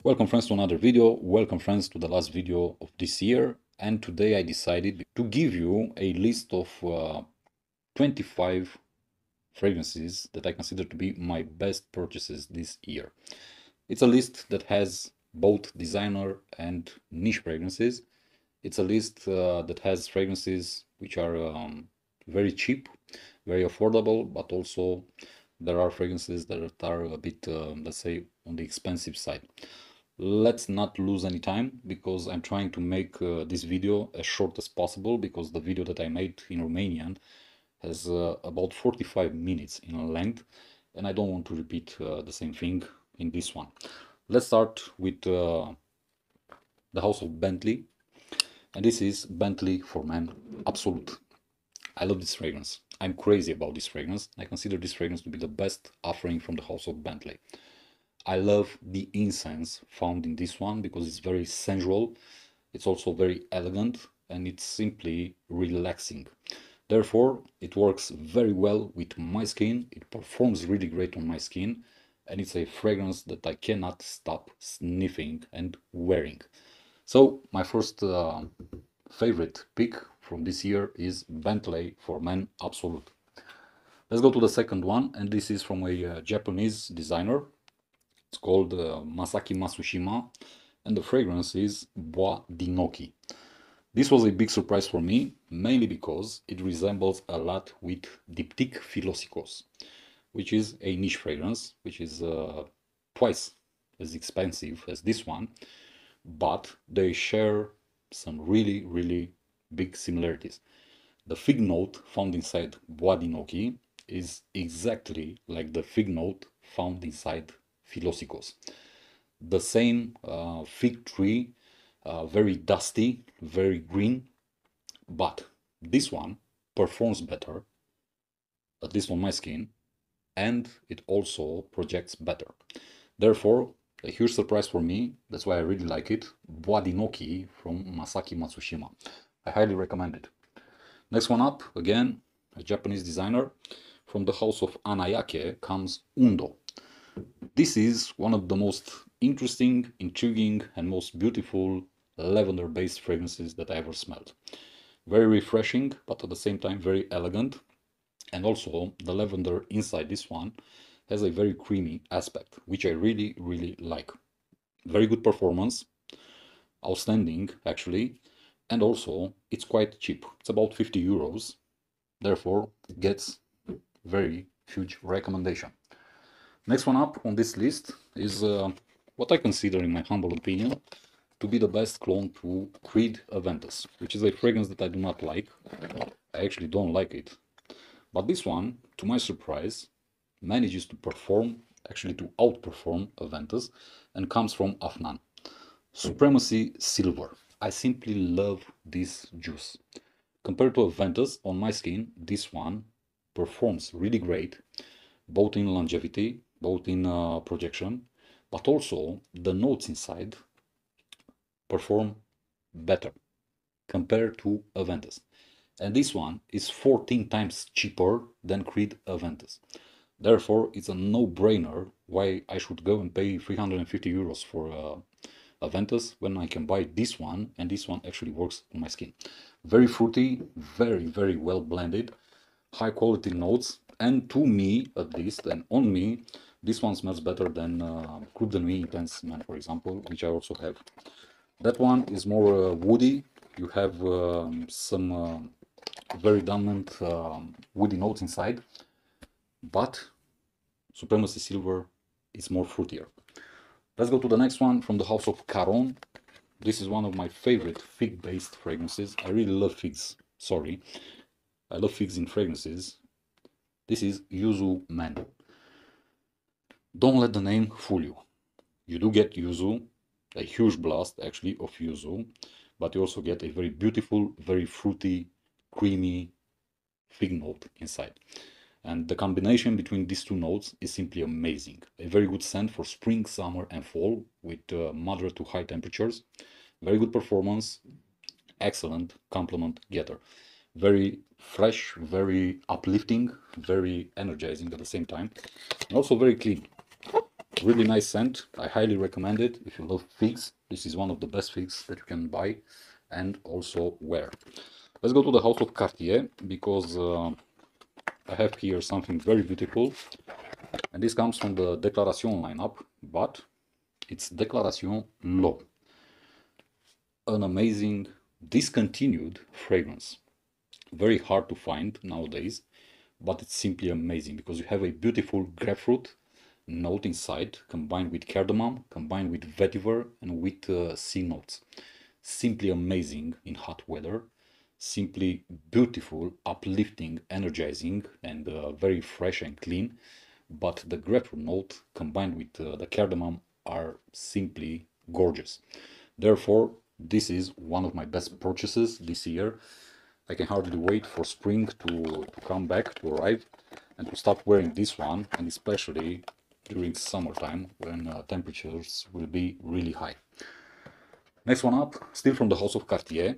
Welcome friends to another video. Welcome friends to the last video of this year. And today I decided to give you a list of 25 fragrances that I consider to be my best purchases this year. It's a list that has both designer and niche fragrances. It's a list that has fragrances which are very cheap, very affordable, but also there are fragrances that are a bit, let's say, on the expensive side. Let's not lose any time because I'm trying to make this video as short as possible, because the video that I made in Romanian has about 45 minutes in length and I don't want to repeat the same thing in this one. Let's start with the house of Bentley, and this is Bentley For Men Absolute. I love this fragrance. I'm crazy about this fragrance. I consider this fragrance to be the best offering from the house of Bentley. I love the incense found in this one because it's very sensual, it's also very elegant, and it's simply relaxing. Therefore, it works very well with my skin, it performs really great on my skin, and it's a fragrance that I cannot stop sniffing and wearing. So, my first favorite pick from this year is Bentley For Men Absolute. Let's go to the second one, and this is from a Japanese designer. It's called Masaki Matsushima, and the fragrance is Bois d'Inoki. This was a big surprise for me, mainly because it resembles a lot with Diptyque Philosikos, which is a niche fragrance, which is twice as expensive as this one, but they share some really big similarities. The fig note found inside Bois d'Inoki is exactly like the fig note found inside Philosikos. The same fig tree, very dusty, very green, but this one performs better, at least on my skin, and it also projects better. Therefore, a huge surprise for me, that's why I really like it, Bois d'Inoki from Masaki Matsushima. I highly recommend it. Next one up, again, a Japanese designer. From the house of Anayake comes Undo. This is one of the most interesting, intriguing, and most beautiful lavender-based fragrances that I ever smelled. Very refreshing, but at the same time very elegant. And also, the lavender inside this one has a very creamy aspect, which I really like. Very good performance, outstanding actually, and also it's quite cheap. It's about 50 euros. Therefore, it gets very huge recommendation. Next one up on this list is what I consider, in my humble opinion, to be the best clone to Creed Aventus, which is a fragrance that I do not like. I actually don't like it. But this one, to my surprise, manages to perform, actually to outperform Aventus, and comes from Afnan. Supremacy Silver. I simply love this juice. Compared to Aventus, on my skin, this one performs really great, both in longevity, both in projection, but also the notes inside perform better compared to Aventus. And this one is 14 times cheaper than Creed Aventus. Therefore, it's a no-brainer why I should go and pay 350 euros for Aventus when I can buy this one, and this one actually works on my skin. Very fruity, very well blended, high quality notes, and to me, at least, and on me, this one smells better than Groupe de Nuit Intense Man, for example, which I also have. That one is more woody. You have some very dominant woody notes inside, but Supremacy Silver is more fruitier. Let's go to the next one from the house of Caron. This is one of my favorite fig-based fragrances. I really love figs, sorry. I love figs in fragrances. This is Yuzu Man. Don't let the name fool you. You do get yuzu, a huge blast actually of yuzu, but you also get a very beautiful, very fruity, creamy fig note inside. And the combination between these two notes is simply amazing. A very good scent for spring, summer and fall with moderate to high temperatures. Very good performance, excellent compliment getter. Very fresh, very uplifting, very energizing at the same time, and also very clean. Really nice scent. I highly recommend it. If you love figs, this is one of the best figs that you can buy and also wear. Let's go to the house of Cartier, because I have here something very beautiful. And this comes from the Declaration lineup, but it's Declaration Low. An amazing discontinued fragrance. Very hard to find nowadays, but it's simply amazing because you have a beautiful grapefruit note inside, combined with cardamom, combined with vetiver, and with sea notes. Simply amazing in hot weather. Simply beautiful, uplifting, energizing, and very fresh and clean. But the grapefruit note combined with the cardamom are simply gorgeous. Therefore, this is one of my best purchases this year. I can hardly wait for spring to come back, to arrive, and to start wearing this one, and especially during summertime when temperatures will be really high. Next one up, still from the house of Cartier,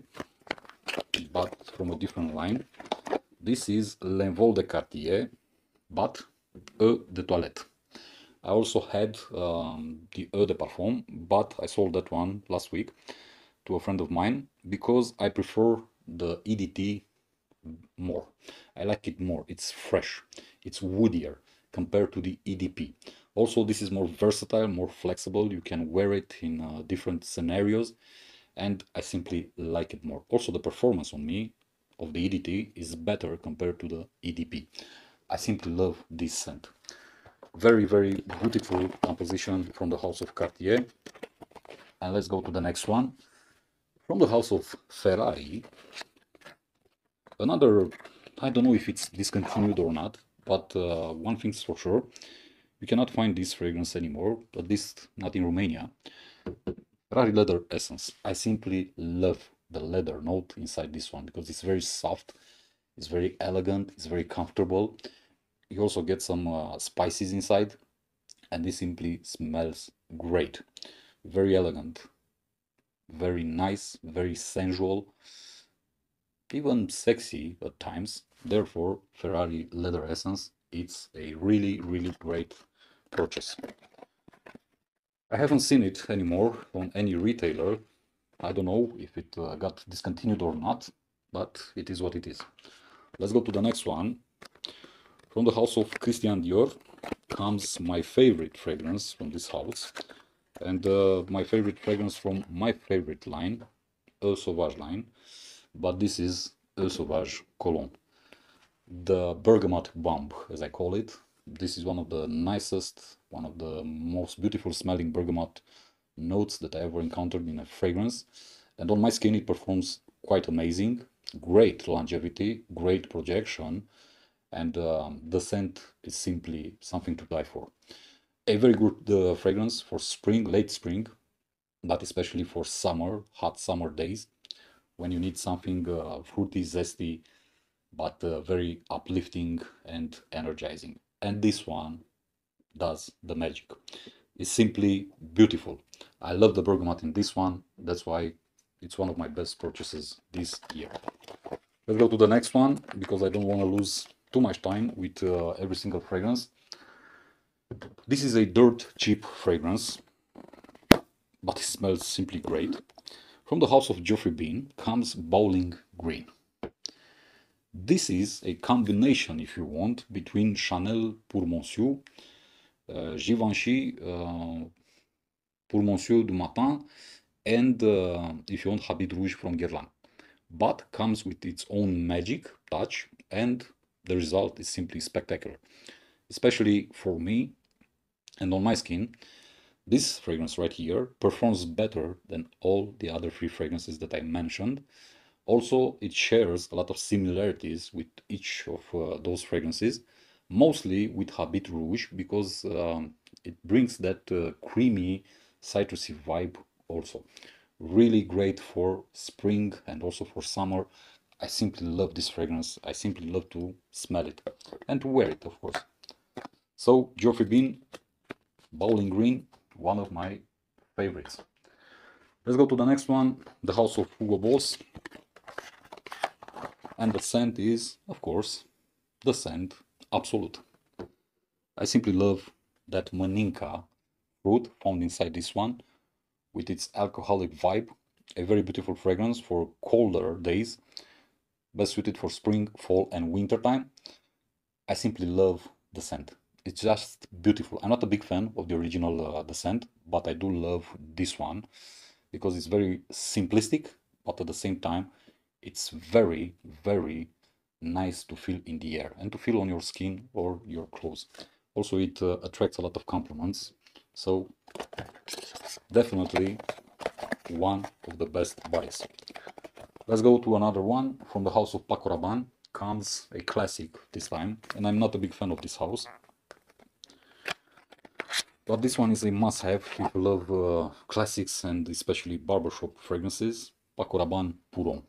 but from a different line. This is L'Envol de Cartier, but Eau de Toilette. I also had the Eau de Parfum, but I sold that one last week to a friend of mine because I prefer the EDT more. I like it more. It's fresh. It's woodier compared to the EDP. Also, this is more versatile, more flexible. You can wear it in different scenarios, and I simply like it more. Also, the performance on me of the EDT is better compared to the EDP. I simply love this scent. Very, very beautiful composition from the house of Cartier. And let's go to the next one. From the house of Ferrari, another, I don't know if it's discontinued or not, but one thing's for sure, you cannot find this fragrance anymore, at least not in Romania. Ferrari Leather Essence. I simply love the leather note inside this one because it's very soft, it's very elegant, it's very comfortable. You also get some spices inside, and this simply smells great. Very elegant, very nice, very sensual, even sexy at times. Therefore, Ferrari Leather Essence, it's a really, really great purchase. I haven't seen it anymore on any retailer. I don't know if it got discontinued or not, but it is what it is. Let's go to the next one. From the house of Christian Dior comes my favorite fragrance from this house, and my favorite fragrance from my favorite line, Eau Sauvage line, but this is Eau Sauvage Cologne. The bergamot bomb, as I call it. This is one of the nicest, one of the most beautiful smelling bergamot notes that I ever encountered in a fragrance. And on my skin it performs quite amazing. Great longevity, great projection, and the scent is simply something to die for. A very good fragrance for spring, late spring, but especially for summer, hot summer days, when you need something fruity, zesty, but very uplifting and energizing. And this one does the magic. It's simply beautiful. I love the bergamot in this one. That's why it's one of my best purchases this year. Let's go to the next one, because I don't want to lose too much time with every single fragrance. This is a dirt cheap fragrance, but it smells simply great. From the house of Geoffrey Bean comes Bowling Green. This is a combination, if you want, between Chanel Pour Monsieur, Givenchy Pour Monsieur du Matin, and if you want, Habit Rouge from Guerlain. But comes with its own magic touch, and the result is simply spectacular. Especially for me and on my skin, this fragrance right here performs better than all the other three fragrances that I mentioned. Also, it shares a lot of similarities with each of those fragrances, mostly with Habit Rouge, because it brings that creamy, citrusy vibe also. Really great for spring and also for summer. I simply love this fragrance. I simply love to smell it and to wear it, of course. So, Geoffrey Bean, Bowling Green, one of my favorites. Let's go to the next one, the house of Hugo Boss. And the scent is, of course, the scent Absolute. I simply love that Maninka fruit found inside this one with its alcoholic vibe. A very beautiful fragrance for colder days, best suited for spring, fall, and winter time. I simply love the scent. It's just beautiful. I'm not a big fan of the original the scent, but I do love this one because it's very simplistic, but at the same time, it's very, very nice to feel in the air and to feel on your skin or your clothes. Also, it attracts a lot of compliments. So, definitely one of the best buys. Let's go to another one from the house of Paco Rabanne. Comes a classic this time, and I'm not a big fan of this house. But this one is a must-have if you love classics and especially barbershop fragrances. Paco Rabanne Puron.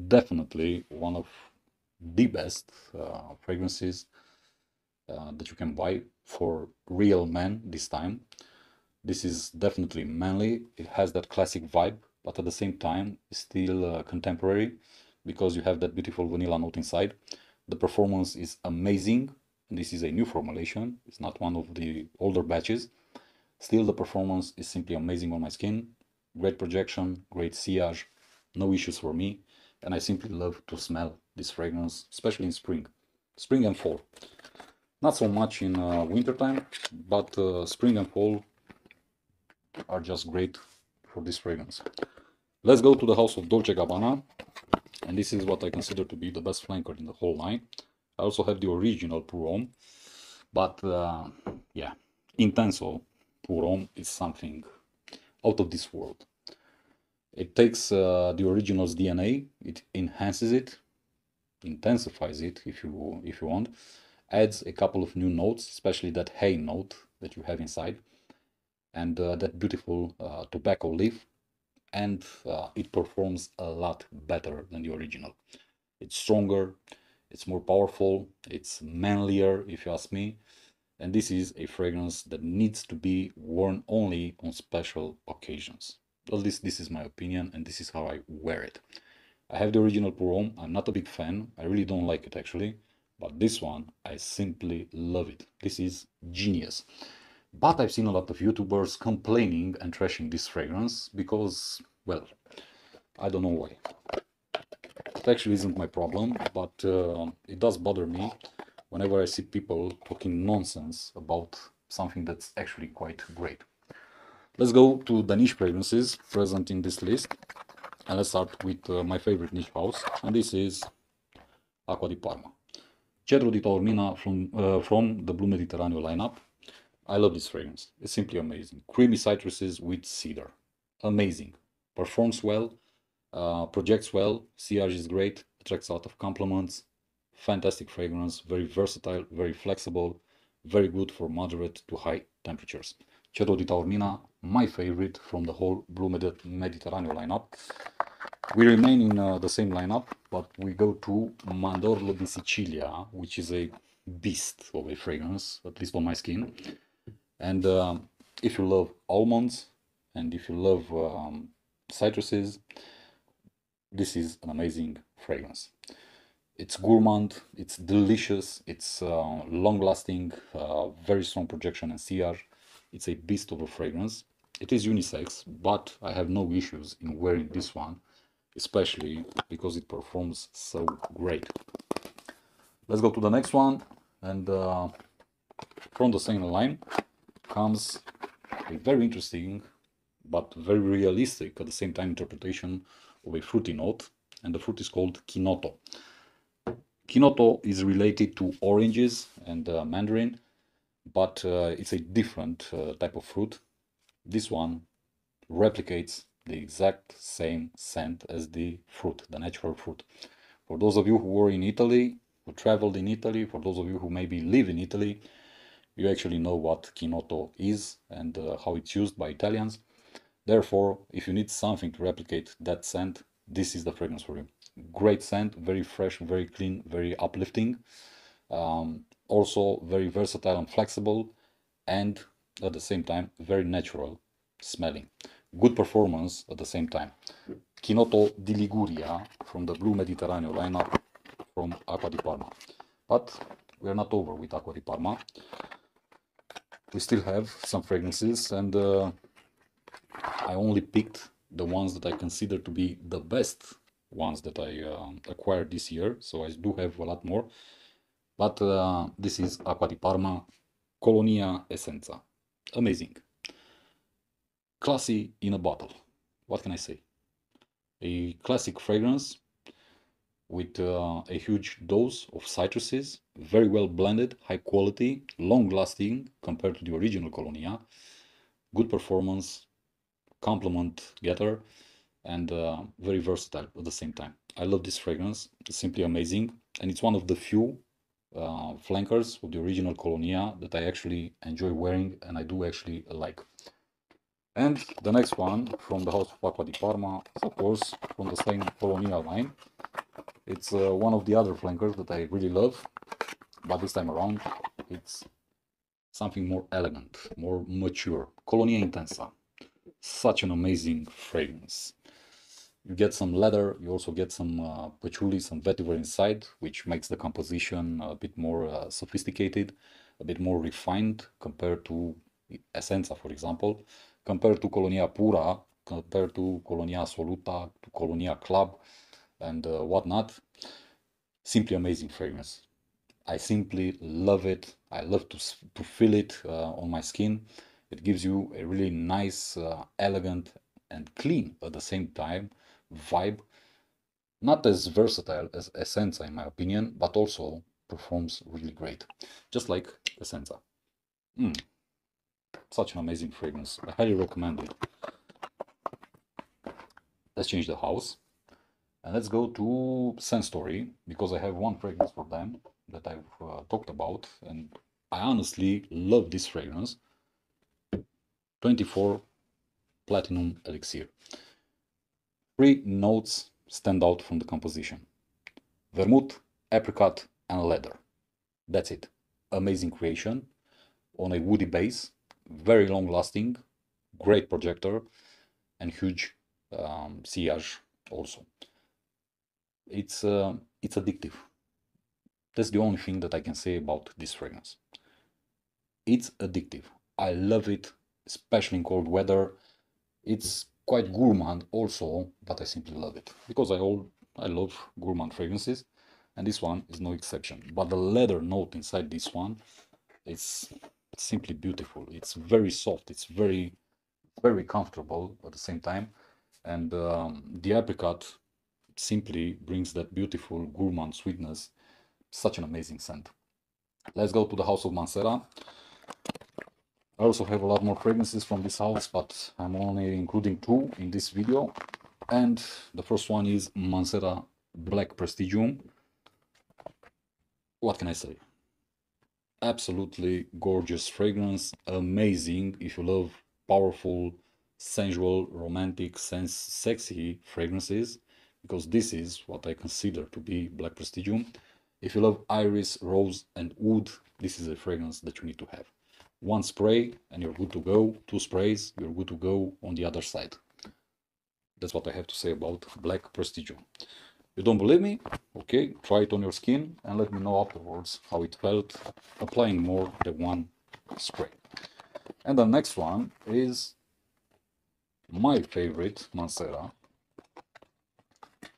Definitely one of the best fragrances that you can buy for real men this time. This is definitely manly. It has that classic vibe, but at the same time, still contemporary because you have that beautiful vanilla note inside. The performance is amazing. This is a new formulation. It's not one of the older batches. Still, the performance is simply amazing on my skin. Great projection, great sillage, no issues for me. And I simply love to smell this fragrance, especially in spring and fall. Not so much in winter time, but spring and fall are just great for this fragrance. Let's go to the house of Dolce & Gabbana, and this is what I consider to be the best flanker in the whole line. I also have the original Puron, but yeah, Intenso Puron is something out of this world. It takes the original's DNA, it enhances it, intensifies it if you want, adds a couple of new notes, especially that hay note that you have inside, and that beautiful tobacco leaf, and it performs a lot better than the original. It's stronger, it's more powerful, it's manlier if you ask me, and this is a fragrance that needs to be worn only on special occasions. At least this is my opinion, and this is how I wear it. I have the original Puron. I'm not a big fan. I really don't like it actually, but this one, I simply love it. This is genius. But I've seen a lot of YouTubers complaining and trashing this fragrance because, well, I don't know why. It actually isn't my problem, but it does bother me whenever I see people talking nonsense about something that's actually quite great. Let's go to the niche fragrances present in this list. And let's start with my favorite niche house, and this is Acqua di Parma. Cerro di Tormina from the Blue Mediterraneo lineup. I love this fragrance. It's simply amazing. Creamy citruses with cedar. Amazing. Performs well, projects well, sillage is great, attracts a lot of compliments. Fantastic fragrance, very versatile, very flexible, very good for moderate to high temperatures. Cerro di Taormina, my favorite from the whole Blue Mediterraneo lineup. We remain in the same lineup, but we go to Mandor di Sicilia, which is a beast of a fragrance, at least on my skin. And if you love almonds and if you love citruses, this is an amazing fragrance. It's gourmand, it's delicious, it's long-lasting, very strong projection and sillage. It's a beast of a fragrance. It is unisex, but I have no issues in wearing this one, especially because it performs so great. Let's go to the next one, and from the same line comes a very interesting but very realistic at the same time interpretation of a fruity note, and the fruit is called Kinoto. Kinoto is related to oranges and mandarin, but it's a different type of fruit. This one replicates the exact same scent as the fruit, the natural fruit. For those of you who were in Italy, who traveled in Italy, for those of you who maybe live in Italy, you actually know what Kinoto is and how it's used by Italians. Therefore, if you need something to replicate that scent, this is the fragrance for you. Great scent, very fresh, very clean, very uplifting. Also very versatile and flexible, and at the same time very natural smelling. Good performance at the same time. Kinoto di Liguria from the Blue Mediterraneo lineup from Acqua di Parma. But we are not over with Acqua di Parma. we still have some fragrances, and I only picked the ones that I consider to be the best ones that I acquired this year, so I do have a lot more. But this is Acqua di Parma Colonia Essenza. Amazing. Classy in a bottle. What can I say? A classic fragrance with a huge dose of citruses, very well blended, high quality, long lasting compared to the original Colonia, good performance, compliment getter, and very versatile at the same time. I love this fragrance, it's simply amazing, and it's one of the few flankers of the original Colonia that I actually enjoy wearing and I do actually like. And the next one from the house of Acqua di Parma, of course, from the same Colonia line. It's one of the other flankers that I really love, but this time around it's something more elegant, more mature. Colonia Intensa. Such an amazing fragrance. You get some leather, you also get some patchouli, some vetiver inside, which makes the composition a bit more sophisticated, a bit more refined compared to Essenza, for example, compared to Colonia Pura, compared to Colonia Assoluta, to Colonia Club, and whatnot. Simply amazing fragrance. I simply love it. I love to feel it on my skin. It gives you a really nice, elegant, and clean at the same time vibe. Not as versatile as Essenza, in my opinion, but also performs really great. Just like Essenza. Such an amazing fragrance. I highly recommend it. Let's change the house. And let's go to Sensory, because I have one fragrance for them that I've talked about, and I honestly love this fragrance. 24 Platinum Elixir. 3 notes stand out from the composition. Vermouth, apricot, and leather. That's it. Amazing creation on a woody base, very long lasting, great projector, and huge sillage also. It's addictive. That's the only thing that I can say about this fragrance. It's addictive. I love it, especially in cold weather. It's quite gourmand also, but I simply love it because I love gourmand fragrances, and this one is no exception. But the leather note inside this one is simply beautiful. It's very soft. It's very, very comfortable at the same time, and the apricot simply brings that beautiful gourmand sweetness. Such an amazing scent. Let's go to the house of Mansera. I also have a lot more fragrances from this house, but I'm only including 2 in this video. And the first one is Mansera Black Prestigium. What can I say? Absolutely gorgeous fragrance, amazing if you love powerful, sensual, romantic, sexy fragrances, because this is what I consider to be Black Prestigium. If you love iris, rose, and wood, this is a fragrance that you need to have. 1 spray and you're good to go. 2 sprays, you're good to go on the other side. That's what I have to say about Black Prestigium. You don't believe me? Okay, try it on your skin and let me know afterwards how it felt applying more than 1 spray. And the next one is my favorite Mansera,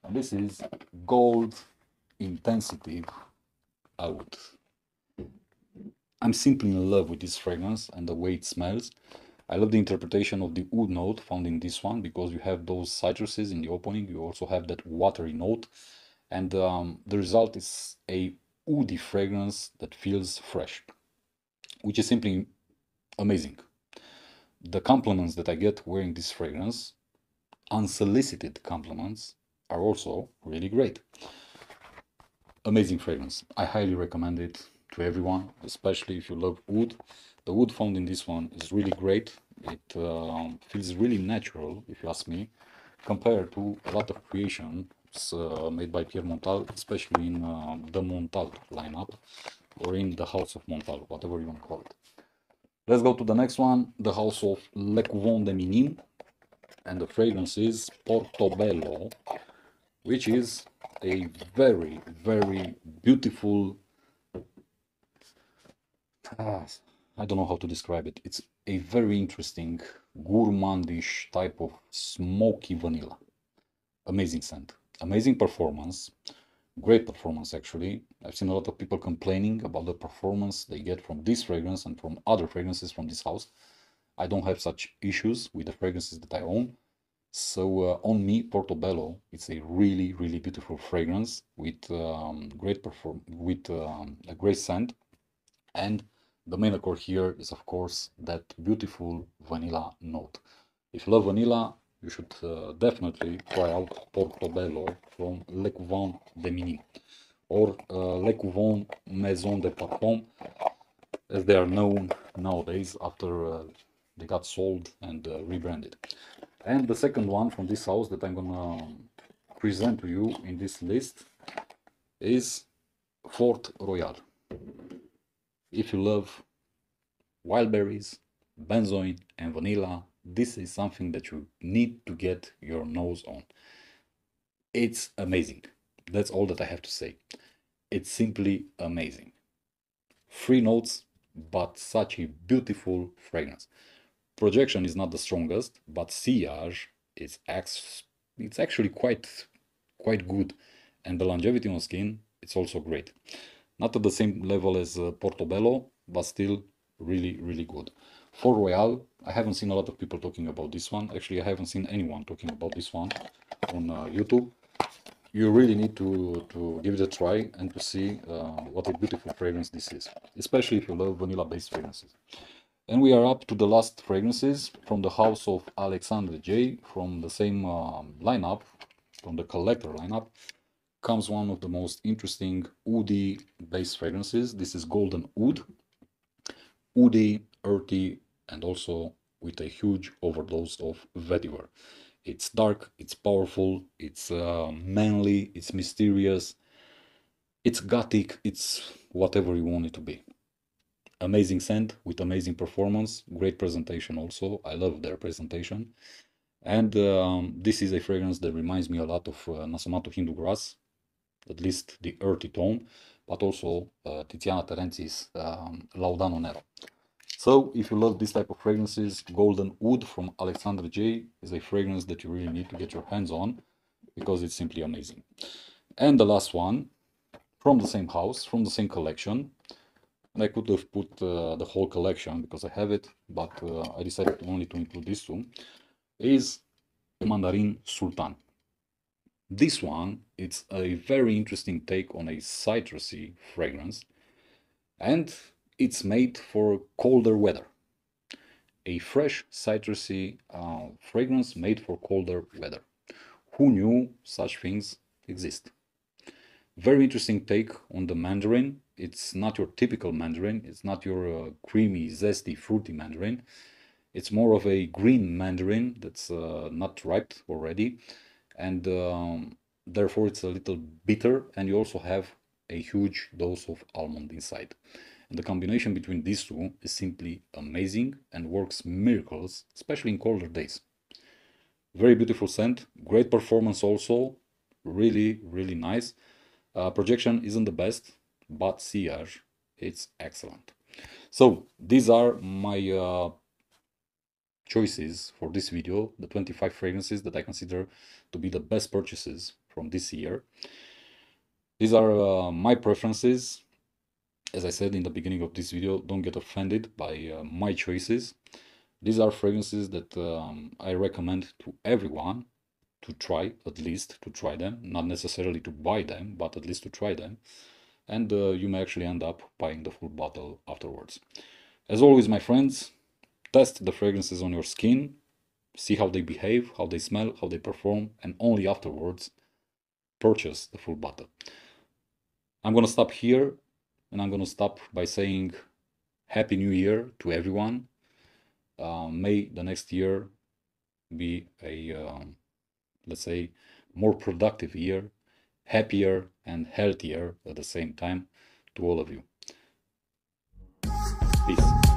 and this is Gold Intensity Out. I'm simply in love with this fragrance and the way it smells. I love the interpretation of the wood note found in this one, because you have those citruses in the opening, you also have that watery note, and the result is a woody fragrance that feels fresh, which is simply amazing. The compliments that I get wearing this fragrance, unsolicited compliments, are also really great. Amazing fragrance. I highly recommend it to everyone, especially if you love wood. The wood found in this one is really great. It feels really natural, if you ask me, compared to a lot of creations made by Pierre Montal, especially in the Montal lineup, or in the House of Montal, whatever you want to call it. Let's go to the next one, the House of Le Couvent de Minin, and the fragrance is Portobello, which is a very, very beautiful, I don't know how to describe it. It's a very interesting gourmandish type of smoky vanilla. Amazing scent, amazing performance, great performance actually. I've seen a lot of people complaining about the performance they get from this fragrance and from other fragrances from this house. I don't have such issues with the fragrances that I own. So on me, Portobello, it's a really, really beautiful fragrance with a great scent. And the main accord here is, of course, that beautiful vanilla note. If you love vanilla, you should definitely try out Portobello from Le Couvent de Mini, or Le Couvent Maison de Parfum, as they are known nowadays after they got sold and rebranded. And the second one from this house that I'm gonna present to you in this list is Fort Royal. If you love wild berries, benzoin and vanilla, this is something that you need to get your nose on. It's amazing. That's all that I have to say. It's simply amazing. 3 notes, but such a beautiful fragrance. Projection is not the strongest, but sillage is it's actually quite good, and the longevity on skin, it's also great. Not at the same level as Portobello, but still really good. For Royal, I haven't seen a lot of people talking about this one. Actually, I haven't seen anyone talking about this one on YouTube. You really need to give it a try and to see what a beautiful fragrance this is, especially if you love vanilla-based fragrances. And we are up to the last fragrances from the house of Alexandre J. From the same lineup, from the collector lineup, comes one of the most interesting woody based fragrances. This is Golden Oud. Woody, earthy, and also with a huge overdose of vetiver. It's dark, it's powerful, it's manly, it's mysterious, it's gothic, it's whatever you want it to be. Amazing scent with amazing performance, great presentation also. I love their presentation. And this is a fragrance that reminds me a lot of Nasomatto Hindu Grass, at least the earthy tone, but also Tiziana Terenzi's Laudano Nero. So if you love this type of fragrances, Golden Oud from Alexandre J is a fragrance that you really need to get your hands on because it's simply amazing. And the last one, from the same house, from the same collection, and I could have put the whole collection because I have it, but I decided only to include this two, is Mandarin Sultan. This one, it's a very interesting take on a citrusy fragrance, and it's made for colder weather. A fresh citrusy fragrance made for colder weather. Who knew such things exist? Very interesting take on the mandarin. It's not your typical mandarin. It's not your creamy, zesty, fruity mandarin. It's more of a green mandarin that's not ripe already, and therefore it's a little bitter, and you also have a huge dose of almond inside. And the combination between these two is simply amazing and works miracles, especially in colder days. Very beautiful scent, great performance also, really nice. Projection isn't the best, but sillage, it's excellent. So these are my choices for this video, the 25 fragrances that I consider to be the best purchases from this year. These are my preferences. As I said in the beginning of this video, don't get offended by my choices. These are fragrances that I recommend to everyone to try, at least to try them, not necessarily to buy them, but at least to try them. And you may actually end up buying the full bottle afterwards. As always, my friends, test the fragrances on your skin, see how they behave, how they smell, how they perform, and only afterwards purchase the full bottle. I'm gonna stop here, and I'm gonna stop by saying Happy New Year to everyone. May the next year be a, let's say, more productive year, happier and healthier at the same time to all of you. Peace.